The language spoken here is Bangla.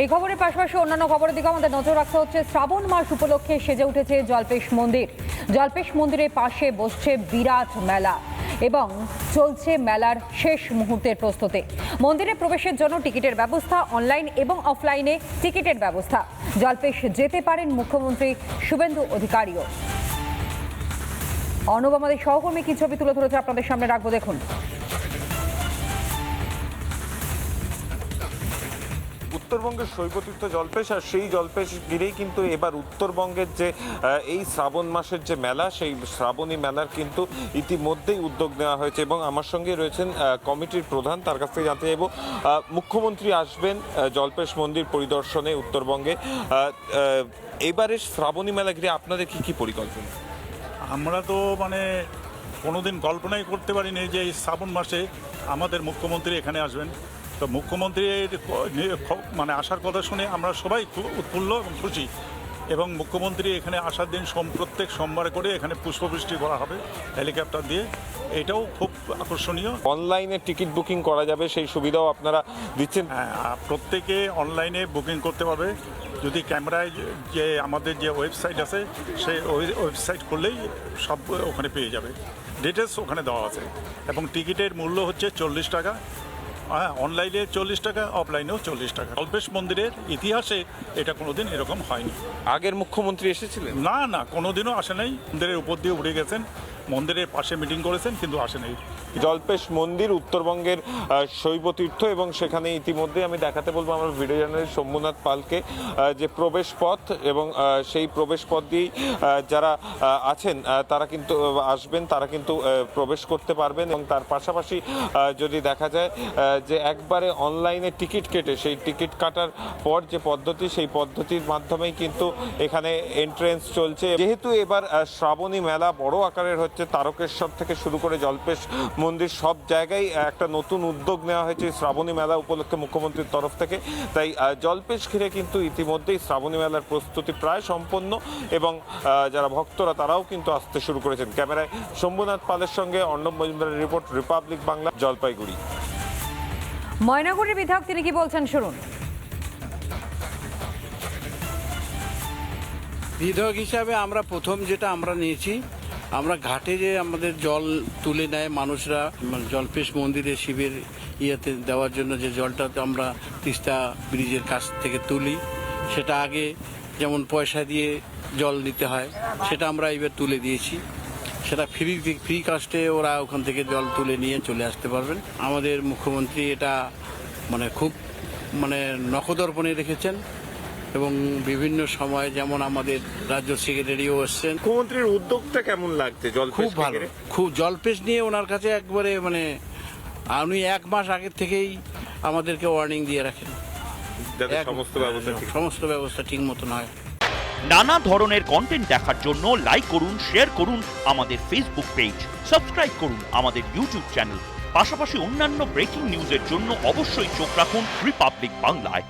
এই খবরের পাশাপাশি অন্যান্য খবরের দিকে আমাদের নজর রাখতে হচ্ছে। শ্রাবণ মাস উপলক্ষে সেজে উঠেছে জল্পেশ মন্দির। জল্পেশ মন্দিরের পাশে বসছে বিরাট মেলা এবং চলছে মেলার শেষ মুহূর্তের প্রস্তুতি। মন্দিরে প্রবেশের জন্য টিকিটের ব্যবস্থা, অনলাইন এবং অফলাইনে টিকিটের ব্যবস্থা। জল্পেশ যেতে পারেন মুখ্যমন্ত্রী শুভেন্দু অধিকারীও। অর্ণব আমাদের সহকর্মী কি ছবি তুলে ধরেছে আপনাদের সামনে রাখবো, দেখুন। উত্তরবঙ্গের শৈবতীর্থ জল্পেশ, আর সেই জল্পেশ ঘিরেই কিন্তু এবার উত্তরবঙ্গের যে এই শ্রাবণ মাসের যে মেলা, সেই শ্রাবণী মেলার কিন্তু ইতিমধ্যেই উদ্যোগ নেওয়া হয়েছে। এবং আমার সঙ্গে রয়েছেন কমিটির প্রধান, তার কাছ থেকে জানতে চাইব, মুখ্যমন্ত্রী আসবেন জল্পেশ মন্দির পরিদর্শনে উত্তরবঙ্গে। এবারের শ্রাবণী মেলা ঘিরে আপনাদের কি পরিকল্পনা? আমরা তো কোনোদিন কল্পনাই করতে পারিনি যে এই শ্রাবণ মাসে আমাদের মুখ্যমন্ত্রী এখানে আসবেন। তো মুখ্যমন্ত্রীর আসার কথা শুনে আমরা সবাই খুব উৎফুল্ল এবং খুশি। এবং মুখ্যমন্ত্রী এখানে আসার দিন প্রত্যেক সোমবার করে এখানে পুষ্পবৃষ্টি করা হবে হেলিকপ্টার দিয়ে। এটাও খুব আকর্ষণীয়। অনলাইনে টিকিট বুকিং করা যাবে, সেই সুবিধাও আপনারা দিচ্ছেন? হ্যাঁ, প্রত্যেকে অনলাইনে বুকিং করতে পারবে। যদি ক্যামেরায় যে আমাদের যে ওয়েবসাইট আছে, সেই ওয়েবসাইট করলেই সব ওখানে পেয়ে যাবে, ডিটেলস ওখানে দেওয়া আছে। এবং টিকিটের মূল্য হচ্ছে 40 টাকা। হ্যাঁ, অনলাইনে 40 টাকা, অফলাইনেও 40 টাকা। জল্পেশ মন্দিরের ইতিহাসে এটা কোনোদিন এরকম হয়নি। আগের মুখ্যমন্ত্রী এসেছিলেন? না, কোনোদিনও আসে নাই। মন্দিরের উপর দিয়ে উঠে গেছেন, মন্দিরের পাশে মিটিং করেছেন, কিন্তু আসে নাই। জল্পেশ মন্দির উত্তরবঙ্গের শৈবতীর্থ, এবং সেখানে ইতিমধ্যে আমি দেখাতে বলবো আমার ভিডিও জার্নালিস্ট শম্ভুনাথ পালকে যে প্রবেশ পথ, এবং সেই প্রবেশ পথ দিয়েই যারা আছেন তারা কিন্তু আসবেন, তারা কিন্তু প্রবেশ করতে পারবেন। এবং তার পাশাপাশি যদি দেখা যায় যে একবারে অনলাইনে টিকিট কেটে, সেই টিকিট কাটার পর যে পদ্ধতি, সেই পদ্ধতির মাধ্যমেই কিন্তু এখানে এন্ট্রেন্স চলছে। যেহেতু এবার শ্রাবণী মেলা বড় আকারের হচ্ছে, তারকেশ্বর থেকে শুরু করে জল্পেশ মন্দির সব জায়গায় একটা নতুন উদ্যোগ নেওয়া হয়েছে শ্রাবণী মেলা উপলক্ষে মুখ্যমন্ত্রীর তরফ থেকে। তাই জল্পেশ ঘিরে কিন্তু ইতিমধ্যেই শ্রাবণী মেলার প্রস্তুতি প্রায় সম্পন্ন, এবং যারা ভক্তরা তারাও কিন্তু আসতে শুরু করেছেন। ক্যামেরায় শম্ভুনাথ পালের সঙ্গে অর্ণব মজুমদারের রিপোর্ট, রিপাবলিক বাংলা, জলপাইগুড়ি। ময়নাগুড়ির বিধায়ক তিনি কি বলছেন শুনুন। বিধায়ক হিসাবে আমরা প্রথম যেটা আমরা নিয়েছি, আমরা ঘাটে যে আমাদের জল তুলে নেয় মানুষরা, জল্পেশ মন্দিরে শিবের ইয়েতে দেওয়ার জন্য যে জলটা আমরা তিস্তা ব্রিজের কাছ থেকে তুলি, সেটা আগে যেমন পয়সা দিয়ে জল নিতে হয়, সেটা আমরা এবার তুলে দিয়েছি। সেটা ফ্রি কাস্টে ওরা ওখান থেকে জল তুলে নিয়ে চলে আসতে পারবেন। আমাদের মুখ্যমন্ত্রী এটা খুব নখদর্পণে রেখেছেন, এবং বিভিন্ন সময় যেমন আমাদের রাজ্য সেক্রেটারিও এসছেন। মুখ্যমন্ত্রীর উদ্যোগটা কেমন লাগছে? খুব ভালো, খুব। জল্পেশ নিয়ে ওনার কাছে একবারে উনি 1 মাস আগের থেকেই আমাদেরকে ওয়ার্নিং দিয়ে রাখেন, সমস্ত ব্যবস্থা ঠিক মতন হয়। নানা ধরনের কন্টেন্ট দেখার জন্য লাইক করুন, শেয়ার করুন আমাদের ফেসবুক পেজ, সাবস্ক্রাইব করুন আমাদের ইউটিউব চ্যানেল। পাশাপাশি অন্যান্য ব্রেকিং নিউজের জন্য অবশ্যই চোখ রাখুন রিপাবলিক বাংলায়।